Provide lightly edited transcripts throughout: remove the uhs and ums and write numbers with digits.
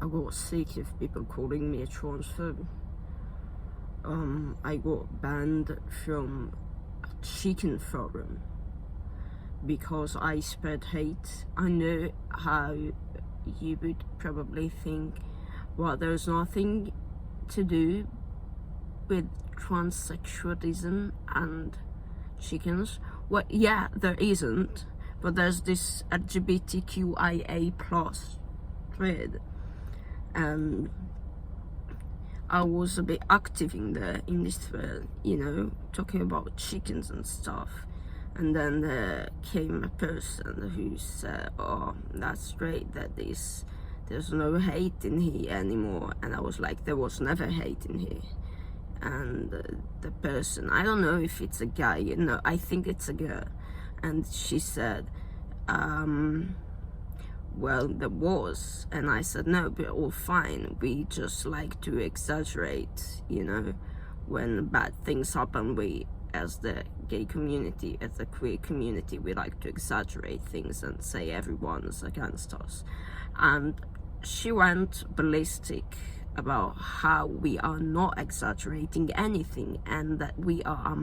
I got sick of people calling me a transphobe. I got banned from a chicken forum because I spread hate. I know how you would probably think, well, there's nothing to do with transsexualism and chickens. Well, yeah, there isn't, but there's this LGBTQIA plus thread, and I was a bit active in this thread, you know, talking about chickens and stuff. And then there came a person who said, oh, that's great that there's no hate in here anymore. And I was like, there was never hate in here. And the person, I don't know if it's a guy, you know, I think it's a girl. And she said, well, there was. And I said, no, we're all fine. We just like to exaggerate, you know, when bad things happen. We, as the gay community, as the queer community, we like to exaggerate things and say everyone's against us. And she went ballistic about how we are not exaggerating anything, and that we are a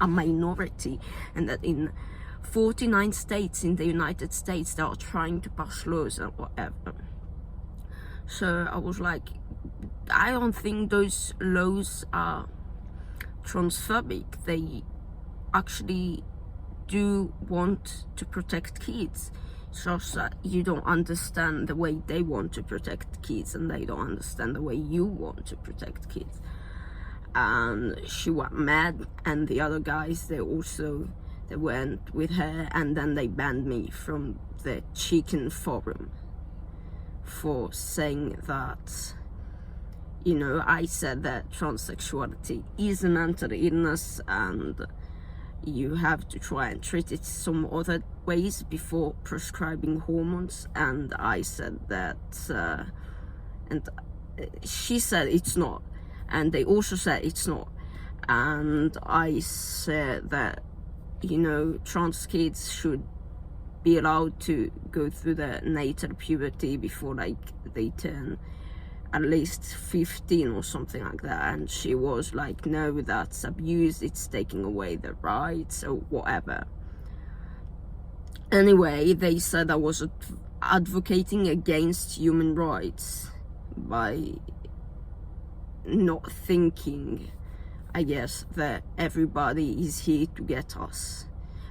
minority, and that in 49 states in the United States they are trying to pass laws and whatever. So I was like, I don't think those laws are transphobic. They actually do want to protect kids. It's just that you don't understand the way they want to protect kids, and they don't understand the way you want to protect kids. And she went mad, and the other guys, they went with her, and then they banned me from the chicken forum for saying that, you know, I said that transsexuality is a mental illness and you have to try and treat it some other ways before prescribing hormones. And I said that, and she said it's not, and they also said it's not. And I said that, you know, trans kids should be allowed to go through the natal puberty before, like, they turn at least 15 or something like that. And she was like, no, that's abuse, it's taking away the rights or whatever. Anyway, they said I was advocating against human rights by not thinking, I guess, that everybody is here to get us.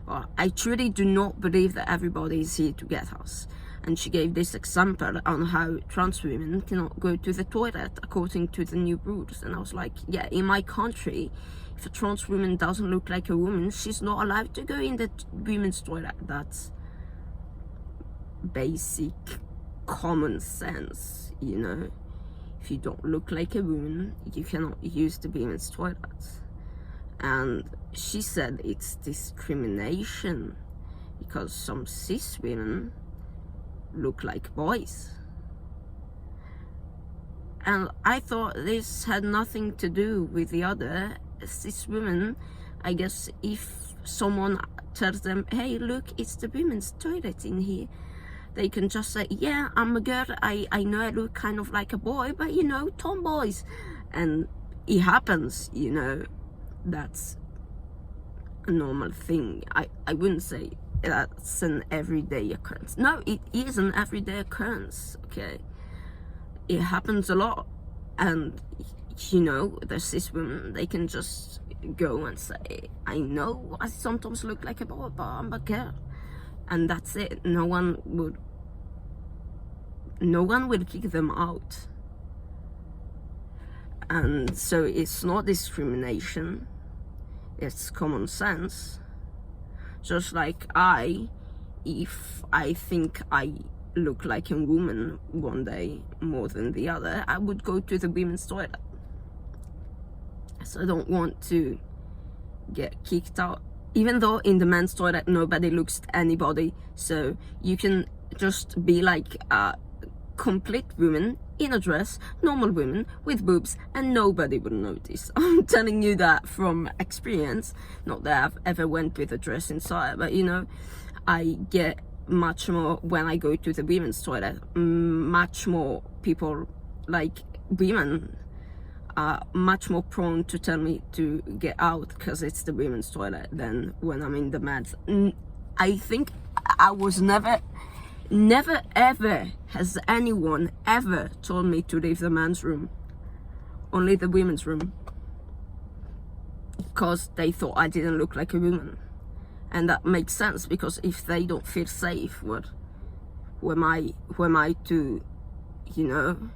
Well, I truly do not believe that everybody is here to get us. And she gave this example on how trans women cannot go to the toilet according to the new rules. And I was like, yeah, in my country, if a trans woman doesn't look like a woman, she's not allowed to go in the women's toilet. That's basic common sense, you know. If you don't look like a woman, you cannot use the women's toilet. And she said it's discrimination because some cis women look like boys. And I thought this had nothing to do with the other cis women. I guess if someone tells them, hey, look, it's the women's toilet in here, they can just say, yeah, I'm a girl, I know I look kind of like a boy, but, you know, tomboys. And it happens, you know, that's a normal thing. I wouldn't say that's an everyday occurrence. No, it is an everyday occurrence, okay? It happens a lot. And, you know, the cis women, they can just go and say, I know I sometimes look like a boy, but I'm a girl. And that's it. No one will kick them out. And so it's not discrimination, it's common sense. Just like if I think I look like a woman one day more than the other, I would go to the women's toilet. So I don't want to get kicked out. Even though in the men's toilet nobody looks at anybody, so you can just be like a complete woman in a dress, normal woman with boobs, and nobody would notice. I'm telling you that from experience. Not that I've ever went with a dress inside, but, you know, I get much more when I go to the women's toilet. Much more people, like women, are much more prone to tell me to get out because it's the women's toilet than when I'm in the men's. I think I was never ever has anyone ever told me to leave the men's room, only the women's room, because they thought I didn't look like a woman. And that makes sense, because if they don't feel safe, who am I to, you know?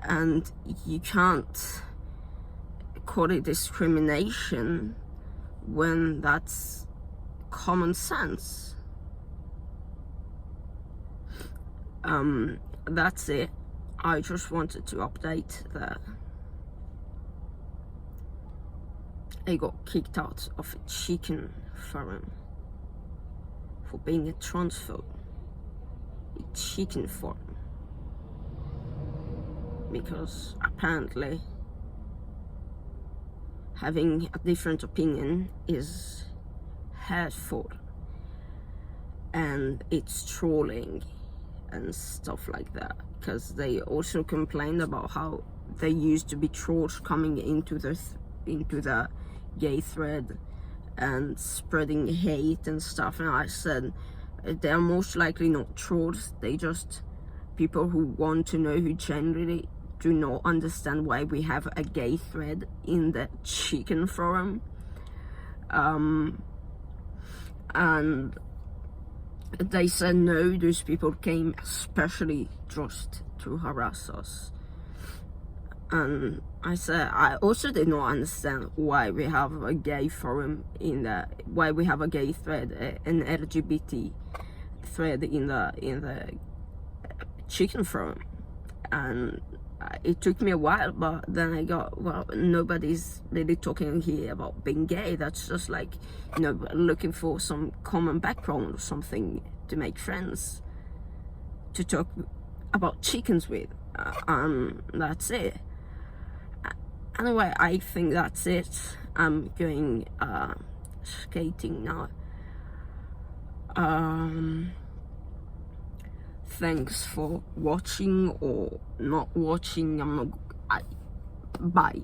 And you can't call it discrimination when that's common sense. That's it. I just wanted to update that I got kicked out of a chicken forum for being a transphobe. A chicken forum. Because apparently having a different opinion is hurtful, and it's trolling and stuff like that. Because they also complained about how there used to be trolls coming into the gay thread and spreading hate and stuff, and I said they are most likely not trolls. They just people who want to know, who generally do not understand why we have a gay thread in the chicken forum. And they said no, those people came especially just to harass us. And I said I also did not understand why we have a gay forum why we have a gay thread, an LGBT thread in the chicken forum. And it took me a while, but then I got, well, nobody's really talking here about being gay. That's just like, you know, looking for some common background or something to make friends to talk about chickens with. That's it. Anyway, I think that's it. I'm going skating now. Thanks for watching or not watching. Bye.